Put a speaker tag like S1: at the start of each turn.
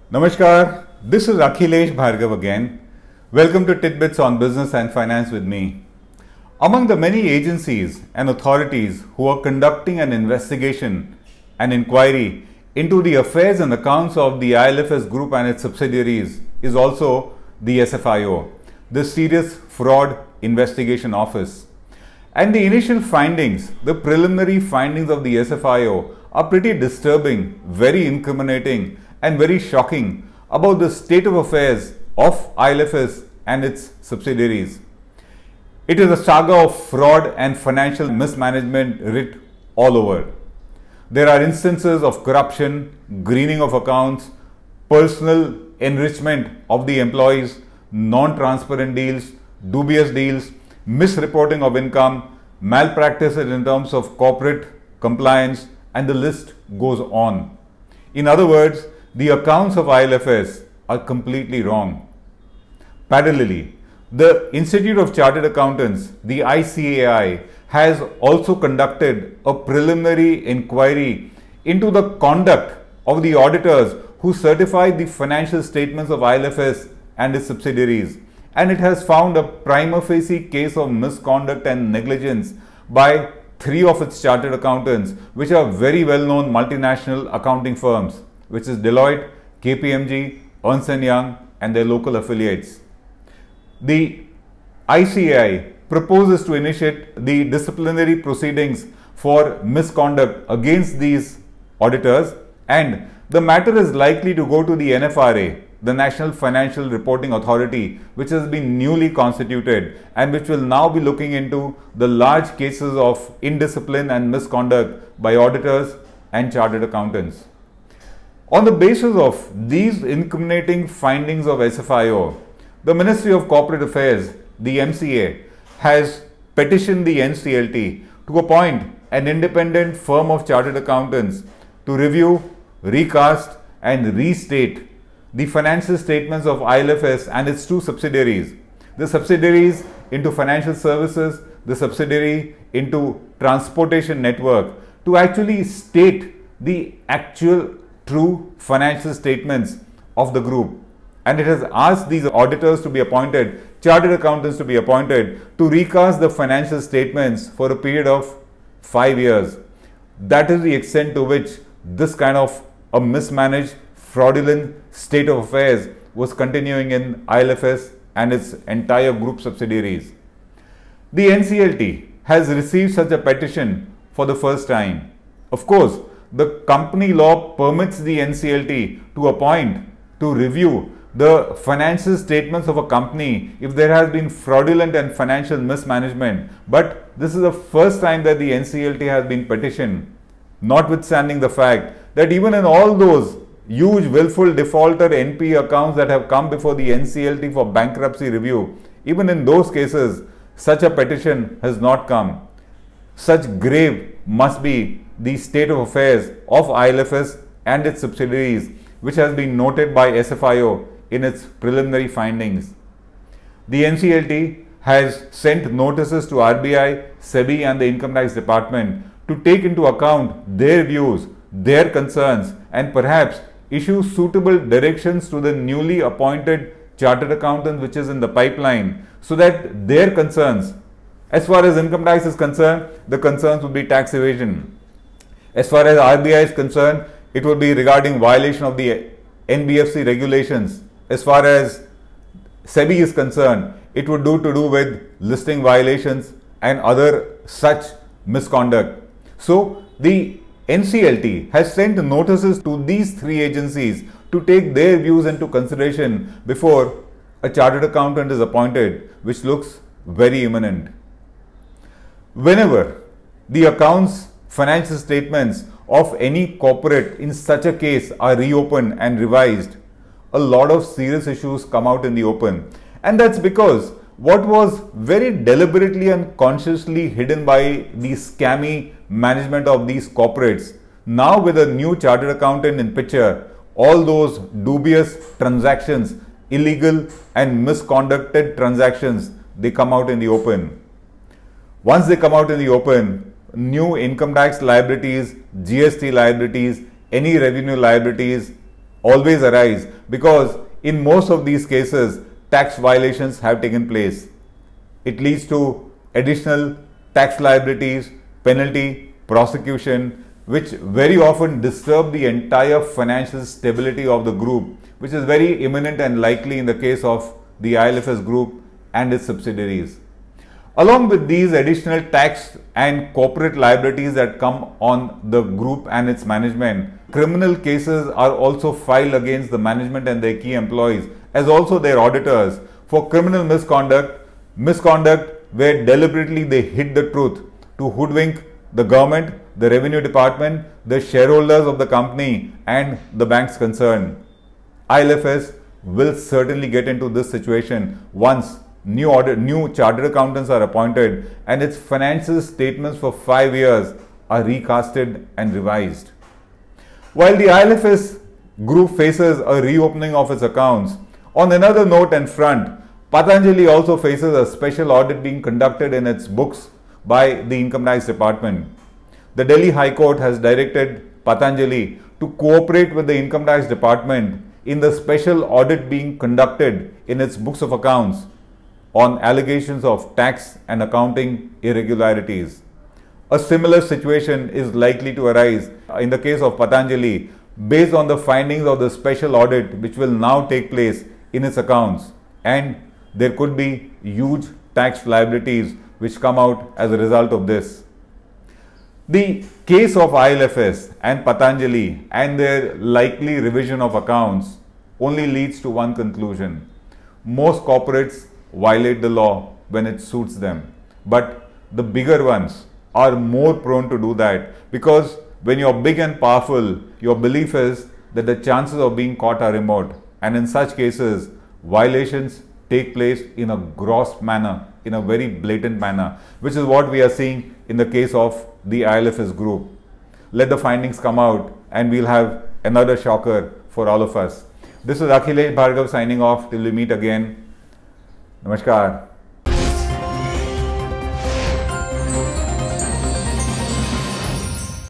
S1: Namaskar, this is Akhilesh Bhargava again. Welcome to Tidbits on Business and Finance with me. Among the many agencies and authorities who are conducting an investigation and inquiry into the affairs and accounts of the IL&FS group and its subsidiaries is also the SFIO, the Serious Fraud Investigation Office. And the initial findings, the preliminary findings of the SFIO are pretty disturbing, very incriminating and very shocking about the state of affairs of IL&FS and its subsidiaries. It is a saga of fraud and financial mismanagement writ all over. There are instances of corruption, greening of accounts, personal enrichment of the employees, non-transparent deals, dubious deals, misreporting of income, malpractices in terms of corporate compliance, and the list goes on. In other words, the accounts of IL&FS are completely wrong. Parallelly, the Institute of Chartered Accountants, the ICAI, has also conducted a preliminary inquiry into the conduct of the auditors who certified the financial statements of IL&FS and its subsidiaries, and it has found a prima facie case of misconduct and negligence by 3 of its chartered accountants, which are very well-known multinational accounting firms, which is Deloitte, KPMG, Ernst & Young and their local affiliates. The ICAI proposes to initiate the disciplinary proceedings for misconduct against these auditors, and the matter is likely to go to the NFRA, the National Financial Reporting Authority, which has been newly constituted and which will now be looking into the large cases of indiscipline and misconduct by auditors and chartered accountants. On the basis of these incriminating findings of SFIO, the Ministry of Corporate Affairs, the MCA, has petitioned the NCLT to appoint an independent firm of chartered accountants to review, recast and restate the financial statements of IL&FS and its 2 subsidiaries, the subsidiaries into financial services, the subsidiary into transportation network, to actually state the actual true financial statements of the group. And it has asked these auditors to be appointed, chartered accountants to be appointed, to recast the financial statements for a period of 5 years. That is the extent to which this kind of a mismanaged, fraudulent state of affairs was continuing in IL&FS and its entire group subsidiaries. The NCLT has received such a petition for the first time. Of course, the company law permits the NCLT to appoint, to review the financial statements of a company if there has been fraudulent and financial mismanagement. But this is the first time that the NCLT has been petitioned, notwithstanding the fact that even in all those huge willful defaulter NP accounts that have come before the NCLT for bankruptcy review, even in those cases, such a petition has not come. Such grave must be the state of affairs of IL&FS and its subsidiaries, which has been noted by SFIO in its preliminary findings. The NCLT has sent notices to RBI, SEBI and the Income Tax Department to take into account their views, their concerns, and perhaps issue suitable directions to the newly appointed chartered accountant which is in the pipeline, so that their concerns, as far as income tax is concerned, the concerns would be tax evasion. As far as RBI is concerned, it would be regarding violation of the NBFC regulations. As far as SEBI is concerned, it would do with listing violations and other such misconduct. So the NCLT has sent notices to these 3 agencies to take their views into consideration before a chartered accountant is appointed, which looks very imminent. Whenever the accounts, financial statements of any corporate in such a case are reopened and revised, a lot of serious issues come out in the open. And that's because what was very deliberately and consciously hidden by the scammy management of these corporates, now with a new chartered accountant in picture, all those dubious transactions, illegal and misconducted transactions, they come out in the open. Once they come out in the open, new income tax liabilities, GST liabilities, any revenue liabilities, always arise because in most of these cases, tax violations have taken place. It leads to additional tax liabilities, penalty, prosecution, which very often disturb the entire financial stability of the group, which is very imminent and likely in the case of the ILFS group and its subsidiaries. Along with these additional tax and corporate liabilities that come on the group and its management, criminal cases are also filed against the management and their key employees, as also their auditors, for criminal misconduct where deliberately they hid the truth to hoodwink the government, the revenue department, the shareholders of the company and the banks concerned. ILFS will certainly get into this situation once new chartered accountants are appointed and its financial statements for 5 years are recasted and revised. While the ILFS group faces a reopening of its accounts, on another note and front, Patanjali also faces a special audit being conducted in its books by the Income Tax Department. The Delhi High Court has directed Patanjali to cooperate with the Income Tax Department in the special audit being conducted in its books of accounts on allegations of tax and accounting irregularities. A similar situation is likely to arise in the case of Patanjali based on the findings of the special audit which will now take place in its accounts, and there could be huge tax liabilities which come out as a result of this. The case of IL&FS and Patanjali and their likely revision of accounts only leads to one conclusion. Most corporates violate the law when it suits them, but the bigger ones are more prone to do that because when you're big and powerful, your belief is that the chances of being caught are remote, and in such cases, violations take place in a gross manner, in a very blatant manner, which is what we are seeing in the case of the ILFS group. Let the findings come out and we'll have another shocker for all of us. This is Akhilesh Bhargava signing off till we meet again. Namaskar.